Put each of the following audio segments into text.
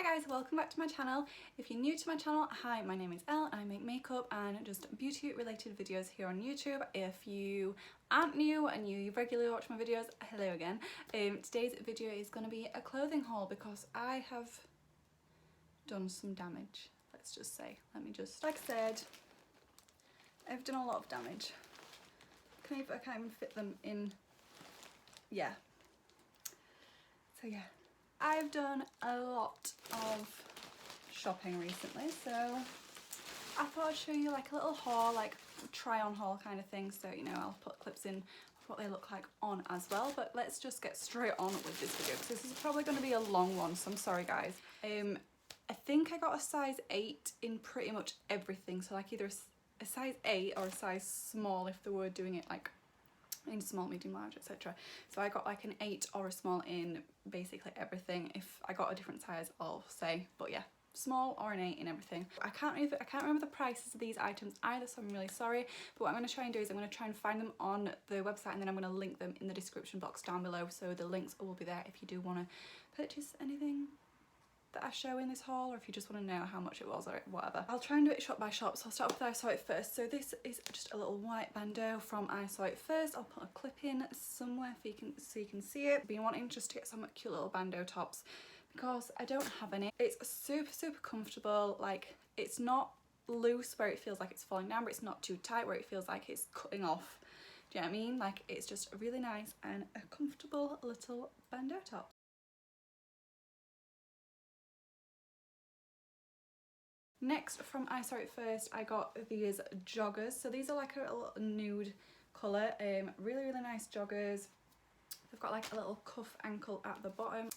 Hi guys, welcome back to my channel. If you're new to my channel, hi, my name is Elle and I make makeup and just beauty related videos here on YouTube. If you aren't new and you regularly watch my videos, hello again. Today's video is going to be a clothing haul because I have done some damage, let's just say. Like I said, I've done a lot of damage. I can't even fit them in, yeah. So yeah. I've done a lot of shopping recently, so I thought I'd show you like a little haul, like try on haul kind of thing, so you know I'll put clips in of what they look like on as well. But let's just get straight on with this video because this is probably going to be a long one, so I'm sorry guys. I think I got a size 8 in pretty much everything, so like either a size 8 or a size small if they were doing it like in small, medium, large, etc. So I got like an 8 or a small in basically everything. If I got a different size, I'll say, but yeah, small or an 8 in everything. I can't remember the prices of these items either, so I'm really sorry. But what I'm going to try and do is I'm going to try and find them on the website, and then I'm going to link them in the description box down below, so the links will be there if you do want to purchase anything that I show in this haul, or if you just want to know how much it was or whatever. I'll try and do it shop by shop, so I'll start with I Saw It First. So this is just a little white bandeau from I Saw It First. I'll put a clip in somewhere so you can see it. I've been wanting just to get some cute little bandeau tops because I don't have any. It's super comfortable. Like, it's not loose where it feels like it's falling down, but it's not too tight where it feels like it's cutting off. Do you know what I mean? Like, it's just really nice and a comfortable little bandeau top. Next, from I Saw It First, I got these joggers. So these are like a little nude colour, really nice joggers. They've got like a little cuff ankle at the bottom,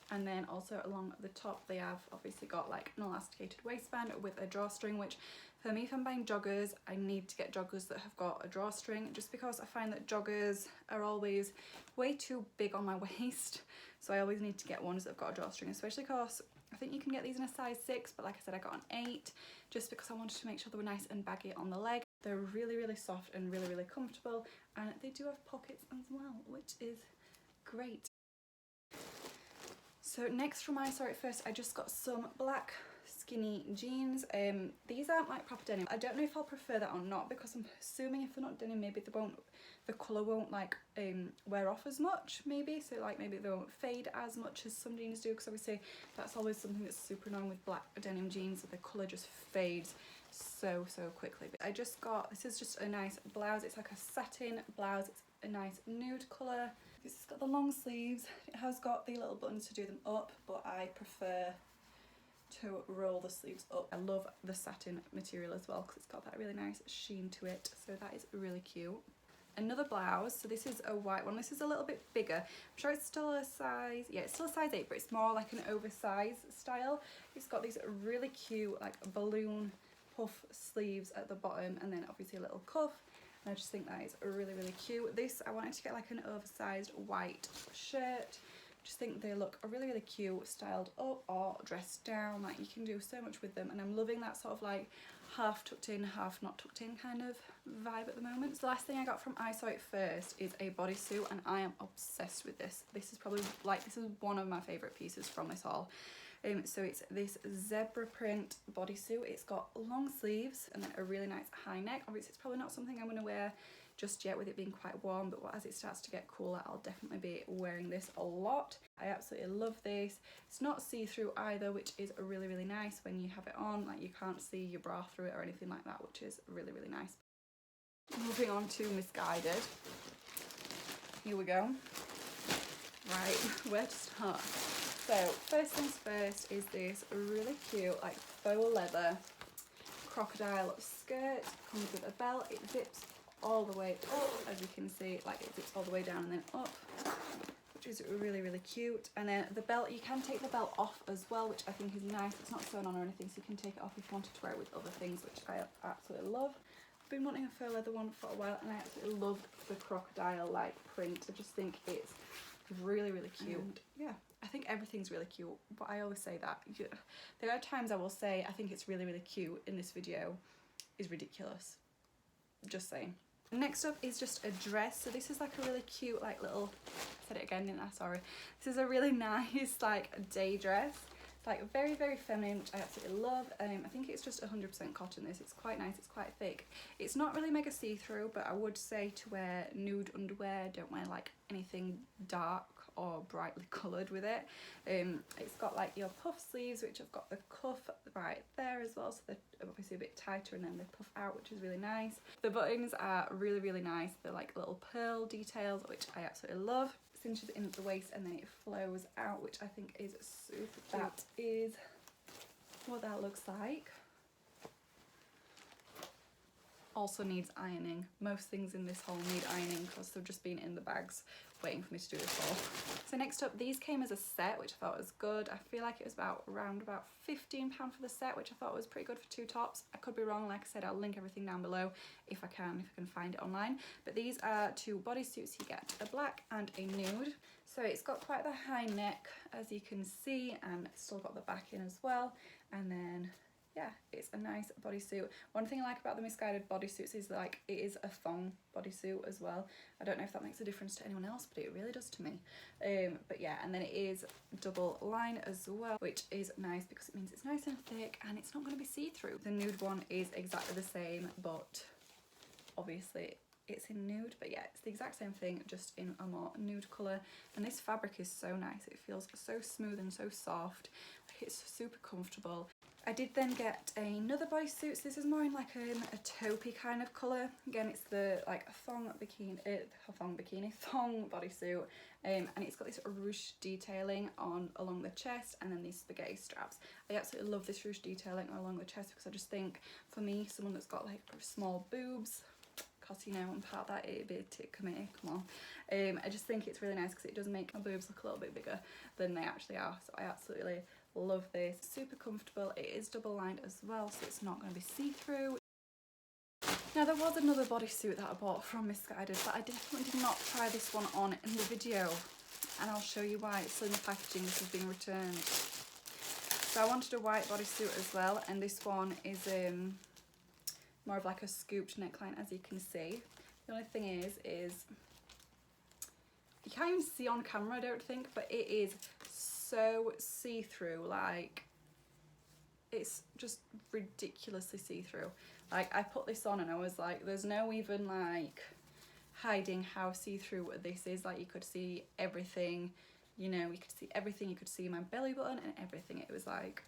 and then also along the top they have obviously got like an elasticated waistband with a drawstring, which for me, if I'm buying joggers, I need to get joggers that have got a drawstring, just because I find that joggers are always way too big on my waist. So I always need to get ones that have got a drawstring, especially because I think you can get these in a size 6, but like I said, I got an 8 just because I wanted to make sure they were nice and baggy on the leg. They're really soft and really comfortable, and they do have pockets as well, which is great. So next, from I Saw It First, I just got some black skinny jeans. These aren't like proper denim. I don't know if I'll prefer that or not, because I'm assuming if they're not denim, maybe the colour won't like wear off as much, maybe. So like maybe they won't fade as much as some jeans do, because obviously that's always something that's super annoying with black denim jeans, that the colour just fades so quickly. But I just got, this is just a nice blouse. It's like a satin blouse. It's a nice nude colour. This has got the long sleeves. It has got the little buttons to do them up, but I prefer to roll the sleeves up. I love the satin material as well because it's got that really nice sheen to it, so that is really cute. Another blouse, so this is a white one. This is a little bit bigger. I'm sure it's still a size, yeah, it's still a size 8, but it's more like an oversized style. It's got these really cute like balloon puff sleeves at the bottom, and then obviously a little cuff. And I just think that is really cute. This, I wanted to get like an oversized white shirt. Just think they look really cute, styled up or dressed down. Like, you can do so much with them, and I'm loving that sort of like half tucked in, half not tucked in kind of vibe at the moment. So the last thing I got from I Saw It First is a bodysuit, and I am obsessed with this. This is probably like, this is one of my favourite pieces from this haul. So it's this zebra print bodysuit. It's got long sleeves and then a really nice high neck. Obviously it's probably not something I'm going to wear just yet with it being quite warm, but as it starts to get cooler, I'll definitely be wearing this a lot. I absolutely love this. It's not see-through either, which is really nice when you have it on. Like, you can't see your bra through it or anything like that, which is really nice. Moving on to Misguided. Here we go. Right, where to start? So first things first is this really cute like faux leather crocodile skirt. Comes with a belt. It zips all the way up, as you can see, like it zips all the way down and then up, which is really cute. And then the belt, you can take the belt off as well, which I think is nice. It's not sewn on or anything, so you can take it off if you wanted to wear it with other things, which I absolutely love. I've been wanting a faux leather one for a while, and I absolutely love the crocodile like print. I just think it's really cute. Yeah, I think everything's really cute, but I always say that. There are times I will say I think it's really cute in this video is ridiculous. Just saying. Next up is just a dress. So this is like a really cute like little, I said it again, didn't I? Sorry. This is a really nice like day dress. It's like very, very feminine, which I absolutely love. I think it's just 100% cotton this. It's quite nice, it's quite thick. It's not really mega see-through, but I would say to wear nude underwear, don't wear like anything dark or brightly coloured with it. It's got like your puff sleeves, which have got the cuff right there as well, so they're obviously a bit tighter, and then they puff out, which is really nice. The buttons are really, really nice. They're like little pearl details, which I absolutely love. Cinches in at the waist and then it flows out, which I think is super cute. That is what that looks like. Also needs ironing. Most things in this haul need ironing because they've just been in the bags waiting for me to do this haul. So next up, these came as a set, which I thought was good. I feel like it was around about £15 for the set, which I thought was pretty good for 2 tops. I could be wrong, like I said, I'll link everything down below if I can find it online. But these are 2 bodysuits. You get a black and a nude. So it's got quite the high neck, as you can see, and it's still got the back in as well. And then yeah, it's a nice bodysuit. One thing I like about the Misguided bodysuits is like it is a thong bodysuit as well. I don't know if that makes a difference to anyone else, but it really does to me. But yeah, and then it is double line as well, which is nice because it means it's nice and thick and it's not going to be see-through. The nude one is exactly the same, but obviously it's in nude, but yeah, it's the exact same thing, just in a more nude colour. And this fabric is so nice. It feels so smooth and so soft. It's super comfortable. I did then get another bodysuit. So this is more in like a taupey kind of colour. Again, it's the like thong bodysuit, and it's got this ruched detailing along the chest, and then these spaghetti straps. I absolutely love this ruched detailing along the chest because I just think, for me, someone that's got like small boobs, because you know I'm part of that it'd be a tick committee, come on. I just think it's really nice because it does make my boobs look a little bit bigger than they actually are. So I absolutely love this. Super comfortable. It is double lined as well, so it's not going to be see-through. Now there was another bodysuit that I bought from Misguided, but I definitely did not try this one on in the video, and I'll show you why. It's still in the packaging. This has been returned. So I wanted a white bodysuit as well, and this one is more of like a scooped neckline, as you can see. The only thing is you can't even see on camera, I don't think, but it is so see-through. Like, it's just ridiculously see-through. Like, I put this on and I was like, there's no even like hiding how see-through this is. Like, you could see everything, you know, you could see everything. You could see my belly button and everything. It was like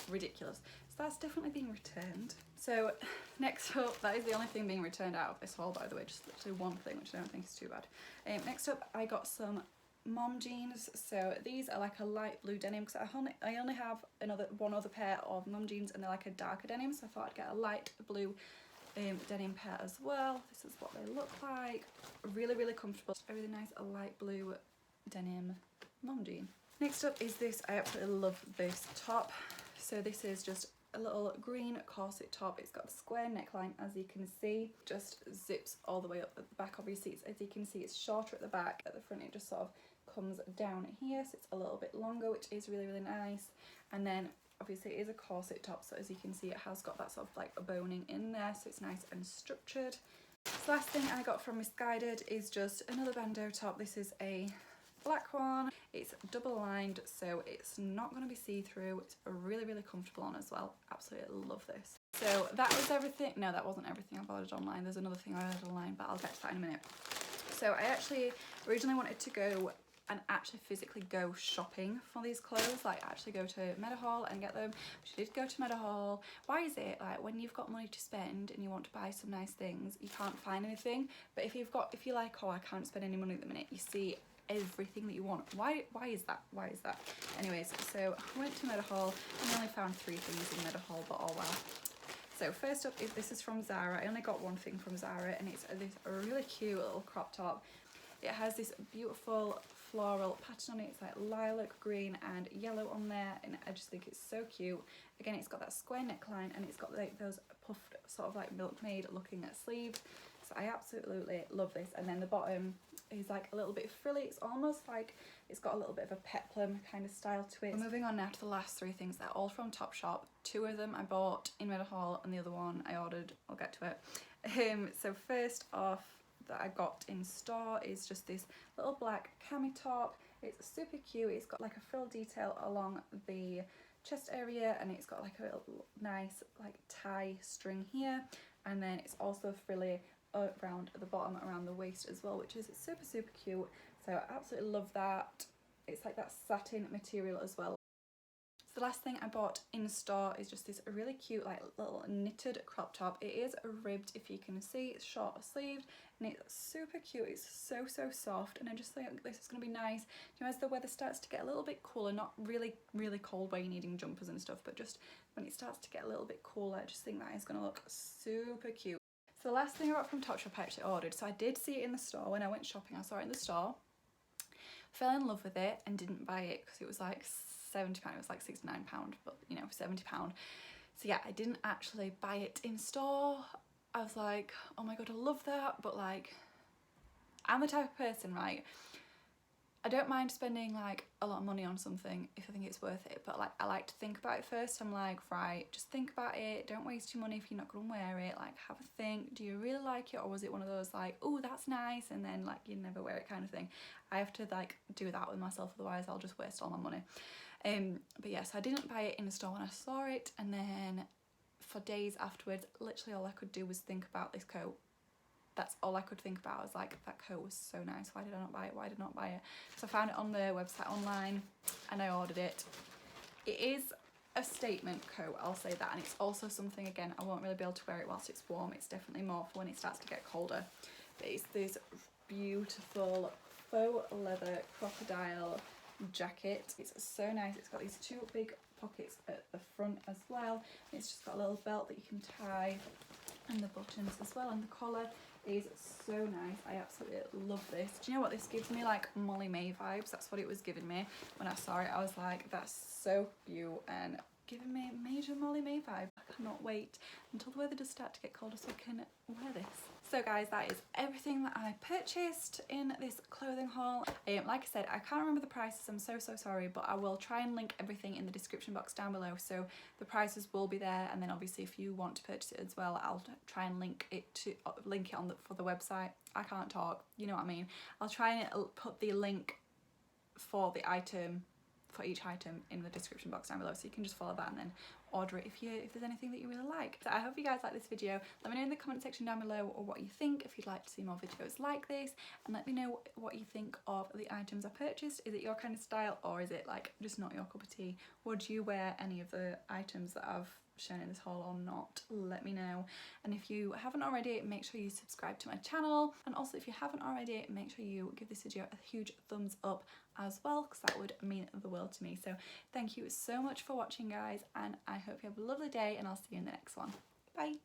ridiculous. So that's definitely being returned. So next up, that is the only thing being returned out of this haul, by the way, just literally one thing, which I don't think is too bad. Next up, I got some mom jeans. So these are like a light blue denim because I only have one other pair of mom jeans, and they're like a darker denim, so I thought I'd get a light blue denim pair as well. This is what they look like. Really, really comfortable. A really nice light blue denim mom jean. Next up is this. I absolutely love this top. So this is just a little green corset top. It's got a square neckline, as you can see. Just zips all the way up at the back. Obviously, as you can see, it's shorter at the back. At the front, it just sort of comes down here, so it's a little bit longer, which is really, really nice. And then obviously it is a corset top, so as you can see, it has got that sort of like a boning in there, so it's nice and structured. The last thing I got from Misguided is just another bandeau top. This is a black one. It's double lined, so it's not going to be see-through. It's really, really comfortable on as well. Absolutely love this. So that was everything. No, that wasn't everything I've ordered online. There's another thing I ordered online, but I'll get to that in a minute. So I actually originally wanted to go and actually physically go shopping for these clothes, like actually go to Meadowhall and get them. But I did go to Meadowhall. Why is it like when you've got money to spend and you want to buy some nice things, you can't find anything? But if you're like, oh, I can't spend any money at the minute, you see everything that you want. Why is that? Why is that? Anyways, so I went to Meadowhall and I only found 3 things in Meadowhall, but oh well. So first up is this is from Zara. I only got one thing from Zara, and it's this really cute little crop top. It has this beautiful floral pattern on it. It's like lilac, green and yellow on there, and I just think it's so cute. Again, it's got that square neckline and it's got like those puffed sort of like milkmaid looking at sleeves. So I absolutely love this. And then the bottom is like a little bit frilly. It's almost like it's got a little bit of a peplum kind of style to it. Moving on now to the last 3 things. They're all from Topshop. 2 of them I bought in Meadowhall and the other one I ordered. I'll get to it. So first off, that I got in store is just this little black cami top. It's super cute. It's got like a frill detail along the chest area, and it's got like a little nice like tie string here, and then it's also frilly around the bottom, around the waist as well, which is super super cute. So I absolutely love that. It's like that satin material as well. So the last thing I bought in store is just this really cute like little knitted crop top. It is ribbed, if you can see. It's short sleeved and it's super cute. It's so so soft, and I just think this is going to be nice, you know, as the weather starts to get a little bit cooler. Not really really cold where you're needing jumpers and stuff, but just when it starts to get a little bit cooler, I just think that is going to look super cute. So the last thing I got from Topshop I actually ordered, so I did see it in the store when I went shopping. I saw it in the store, fell in love with it and didn't buy it because it was like £70. It was like £69, but you know, £70. So yeah, I didn't actually buy it in store. I was like, oh my god, I love that, but like, I'm the type of person, right, I don't mind spending like a lot of money on something if I think it's worth it, but like I like to think about it first. I'm like, right, just think about it, don't waste your money if you're not gonna wear it. Like, have a think, do you really like it, or was it one of those like, oh that's nice, and then like you never wear it kind of thing. I have to like do that with myself, otherwise I'll just waste all my money. But yes, I didn't buy it in the store when I saw it, and then for days afterwards, literally all I could do was think about this coat. That's all I could think about. I was like, that coat was so nice, why did I not buy it, why did I not buy it? So I found it on the website online and I ordered it. It is a statement coat, I'll say that, and it's also something, again, I won't really be able to wear it whilst it's warm. It's definitely more for when it starts to get colder. But it's this beautiful faux leather crocodile jacket. It's so nice. It's got these two big pockets at the front as well. It's just got a little belt that you can tie, and the buttons as well, and the collar is so nice. I absolutely love this. Do you know what this gives me? Like Molly May vibes. That's what it was giving me when I saw it. I was like, that's so cute and giving me major Molly May vibe. I cannot wait until the weather does start to get colder so I can wear this. So guys, that is everything that I purchased in this clothing haul. Like I said, I can't remember the prices, I'm so sorry, but I will try and link everything in the description box down below, so the prices will be there, and then obviously if you want to purchase it as well, I'll try and link it on for the website. I can't talk, you know what I mean. I'll try and put the link for the item, for each item, in the description box down below, so you can just follow that and then order it if there's anything that you really like. So I hope you guys like this video. Let me know in the comment section down below or what you think, if you'd like to see more videos like this, and let me know what you think of the items I purchased. Is it your kind of style, or is it like just not your cup of tea? Would you wear any of the items that I've shown in this haul or not? Let me know. And if you haven't already, make sure you subscribe to my channel, and also if you haven't already, make sure you give this video a huge thumbs up as well, because that would mean the world to me. So thank you so much for watching guys, and I hope you have a lovely day, and I'll see you in the next one. Bye.